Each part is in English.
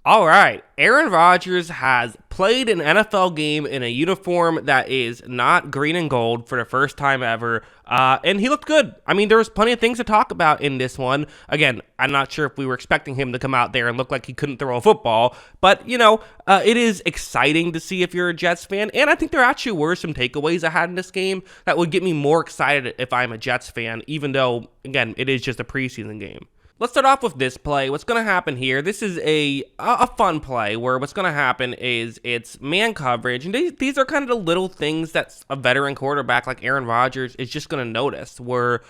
All right, Aaron Rodgers has played an NFL game in a uniform that is not green and gold for the first time ever, and he looked good. I mean, there was plenty of things to talk about in this one. Again, I'm not sure if we were expecting him to come out there and look like he couldn't throw a football, but, it is exciting to see if you're a Jets fan, and I think there actually were some takeaways I had in this game that would get me more excited if I'm a Jets fan, even though, again, it is just a preseason game. Let's start off with this play. What's going to happen here, this is a fun play where what's going to happen is it's man coverage, and these are kind of the little things that a veteran quarterback like Aaron Rodgers is just going to notice where,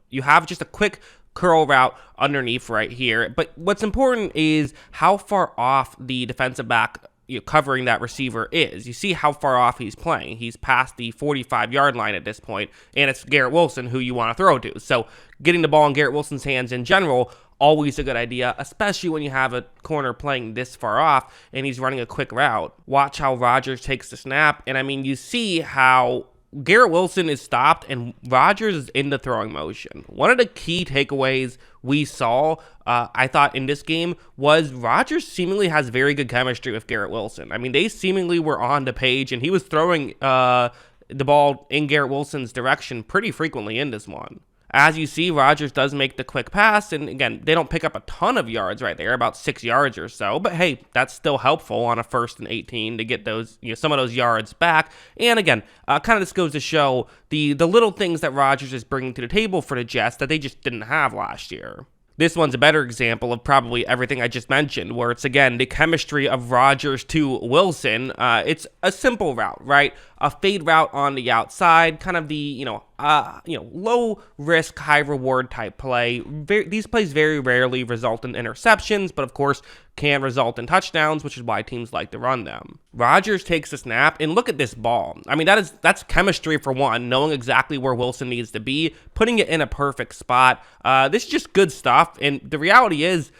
you have just a quick curl route underneath right here. But what's important is how far off the defensive back covering that receiver is. You see how far off he's playing. He's past the 45-yard line at this point, and it's Garrett Wilson who you want to throw to. So getting the ball in Garrett Wilson's hands in general, always a good idea, especially when you have a corner playing this far off and he's running a quick route. Watch how Rodgers takes the snap, and I mean, you see how Garrett Wilson is stopped and Rodgers is in the throwing motion. One of the key takeaways we saw, I thought, in this game was Rodgers seemingly has very good chemistry with Garrett Wilson. I mean, they seemingly were on the page, and he was throwing the ball in Garrett Wilson's direction pretty frequently in this one. As you see, Rodgers does make the quick pass, and again, they don't pick up a ton of yards right there, about 6 yards or so, but hey, that's still helpful on a 1st and 18 to get those, some of those yards back. And again, kind of this goes to show the little things that Rodgers is bringing to the table for the Jets that they just didn't have last year. This one's a better example of probably everything I just mentioned, where it's, again, the chemistry of Rodgers to Wilson. It's a simple route, right? A fade route on the outside, kind of the, low risk, high reward type play. These plays very rarely result in interceptions, but of course can result in touchdowns, which is why teams like to run them. Rodgers takes a snap, and look at this ball. I mean, that's chemistry for one, knowing exactly where Wilson needs to be, putting it in a perfect spot. This is just good stuff, and the reality is,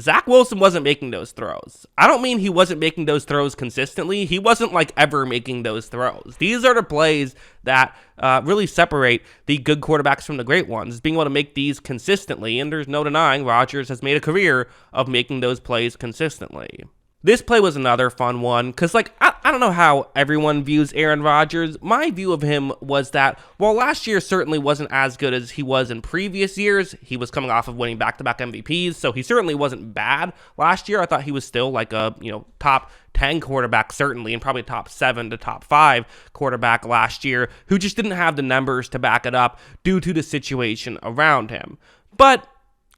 Zach Wilson wasn't making those throws. I don't mean he wasn't making those throws consistently. He wasn't ever making those throws. These are the plays that really separate the good quarterbacks from the great ones, being able to make these consistently, and there's no denying Rodgers has made a career of making those plays consistently. This play was another fun one because, I don't know how everyone views Aaron Rodgers. My view of him was that, while last year certainly wasn't as good as he was in previous years, he was coming off of winning back-to-back MVPs, so he certainly wasn't bad last year. I thought he was still a, top 10 quarterback, certainly, and probably top 7 to top 5 quarterback last year, who just didn't have the numbers to back it up due to the situation around him. But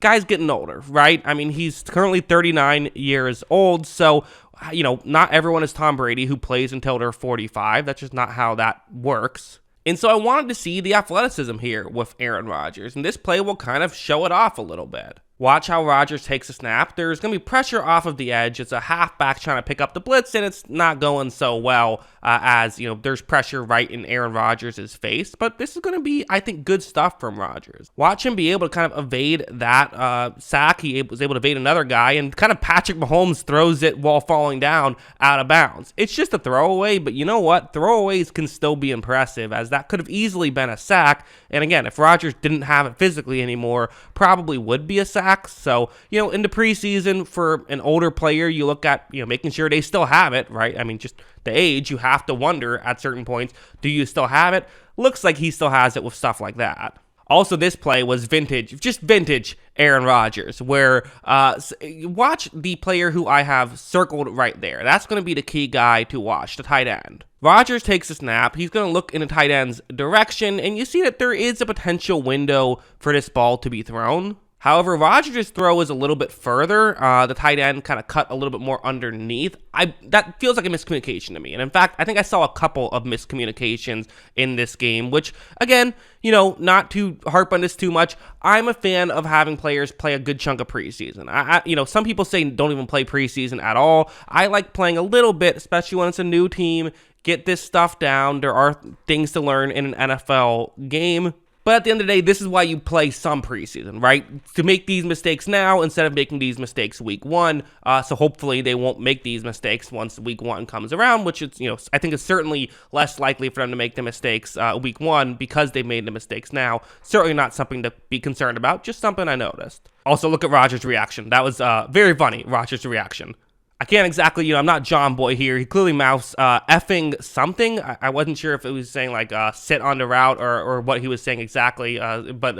guy's getting older, right? I mean, he's currently 39 years old, so, not everyone is Tom Brady who plays until they're 45. That's just not how that works. And so I wanted to see the athleticism here with Aaron Rodgers, and this play will kind of show it off a little bit. Watch how Rodgers takes a snap. There's going to be pressure off of the edge. It's a halfback trying to pick up the blitz, and it's not going so well as, there's pressure right in Aaron Rodgers' face. But this is going to be, I think, good stuff from Rodgers. Watch him be able to kind of evade that sack. He was able to evade another guy, and kind of Patrick Mahomes throws it while falling down out of bounds. It's just a throwaway, but you know what? Throwaways can still be impressive, as that could have easily been a sack. And again, if Rodgers didn't have it physically anymore, probably would be a sack. So, in the preseason for an older player, you look at, making sure they still have it, right? I mean, just the age, you have to wonder at certain points, do you still have it? Looks like he still has it with stuff like that. Also, this play was vintage Aaron Rodgers, where watch the player who I have circled right there. That's going to be the key guy to watch, the tight end. Rodgers takes a snap. He's going to look in the tight end's direction, and you see that there is a potential window for this ball to be thrown. However, Rodgers' throw is a little bit further. The tight end kind of cut a little bit more underneath. That feels like a miscommunication to me. And in fact, I think I saw a couple of miscommunications in this game, which, again, not to harp on this too much, I'm a fan of having players play a good chunk of preseason. Some people say don't even play preseason at all. I like playing a little bit, especially when it's a new team. Get this stuff down. There are things to learn in an NFL game. But at the end of the day, this is why you play some preseason, right? To make these mistakes now instead of making these mistakes week one. So hopefully they won't make these mistakes once week one comes around, which is, I think is certainly less likely for them to make the mistakes week one because they made the mistakes now. Certainly not something to be concerned about, just something I noticed. Also, look at Rodgers' reaction. That was very funny, Rodgers' reaction. I can't exactly, I'm not John Boy here. He clearly mouths effing something. I wasn't sure if it was saying like sit on the route or what he was saying exactly. But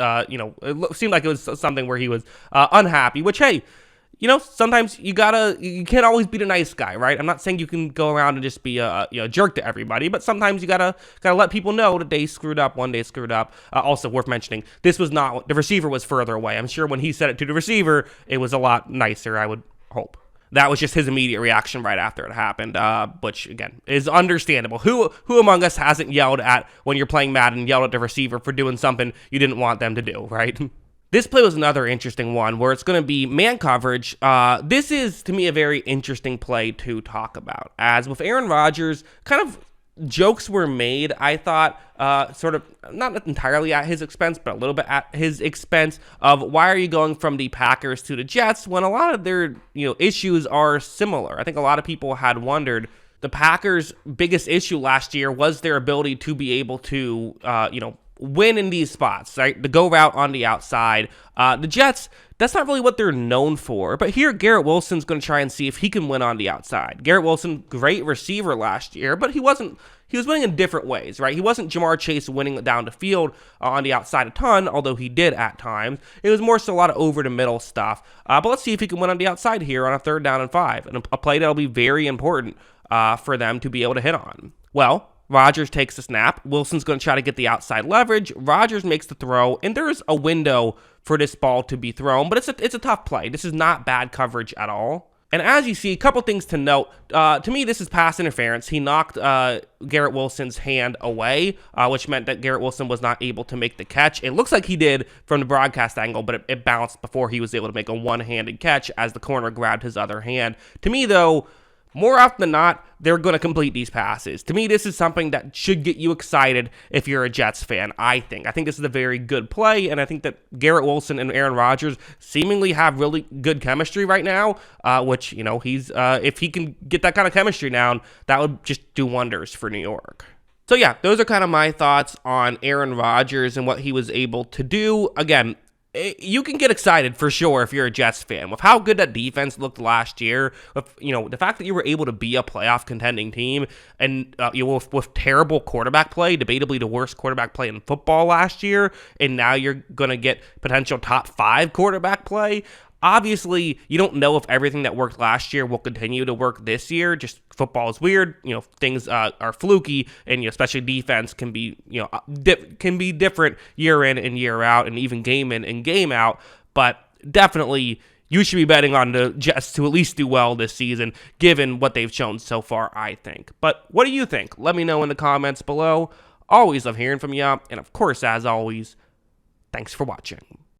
it seemed like it was something where he was unhappy, which, hey, sometimes you can't always be the nice guy, right? I'm not saying you can go around and just be a jerk to everybody, but sometimes you gotta let people know that they screwed up, one day screwed up. Also worth mentioning, this was not, the receiver was further away. I'm sure when he said it to the receiver, it was a lot nicer, I would hope. That was just his immediate reaction right after it happened, which, again, is understandable. Who among us hasn't yelled at, when you're playing Madden, yelled at the receiver for doing something you didn't want them to do, right? This play was another interesting one where it's going to be man coverage. This is, to me, a very interesting play to talk about. As with Aaron Rodgers, kind of jokes were made, I thought, sort of not entirely at his expense, but a little bit at his expense, of why are you going from the Packers to the Jets when a lot of their issues are similar. I think a lot of people had wondered, the Packers' biggest issue last year was their ability to be able to win in these spots, right? The go route on the outside. The Jets, that's not really what they're known for. But here, Garrett Wilson's going to try and see if he can win on the outside. Garrett Wilson, great receiver last year, but he was winning in different ways, right? He wasn't Jamar Chase winning down the field on the outside a ton, although he did at times. It was more so a lot of over-the-middle stuff. But let's see if he can win on the outside here on a 3rd down and 5, and a play that'll be very important for them to be able to hit on. Well, Rodgers takes the snap. Wilson's going to try to get the outside leverage. Rodgers makes the throw, and there's a window for this ball to be thrown, but it's a tough play. This is not bad coverage at all. And as you see, a couple things to note. To me, this is pass interference. He knocked Garrett Wilson's hand away, which meant that Garrett Wilson was not able to make the catch. It looks like he did from the broadcast angle, but it bounced before he was able to make a one-handed catch as the corner grabbed his other hand. To me, though, more often than not, they're going to complete these passes. To me, this is something that should get you excited if you're a Jets fan, I think. I think this is a very good play, and I think that Garrett Wilson and Aaron Rodgers seemingly have really good chemistry right now, which, he's if he can get that kind of chemistry down, that would just do wonders for New York. So yeah, those are kind of my thoughts on Aaron Rodgers and what he was able to do. Again, you can get excited for sure if you're a Jets fan with how good that defense looked last year. With the fact that you were able to be a playoff contending team, and with terrible quarterback play, debatably the worst quarterback play in football last year, and now you're gonna get potential top 5 quarterback play. Obviously, you don't know if everything that worked last year will continue to work this year. Just football is weird. Things are fluky, and especially defense can be different year in and year out, and even game in and game out. But definitely, you should be betting on the Jets to at least do well this season, given what they've shown so far, I think. But what do you think? Let me know in the comments below. Always love hearing from you. And of course, as always, thanks for watching.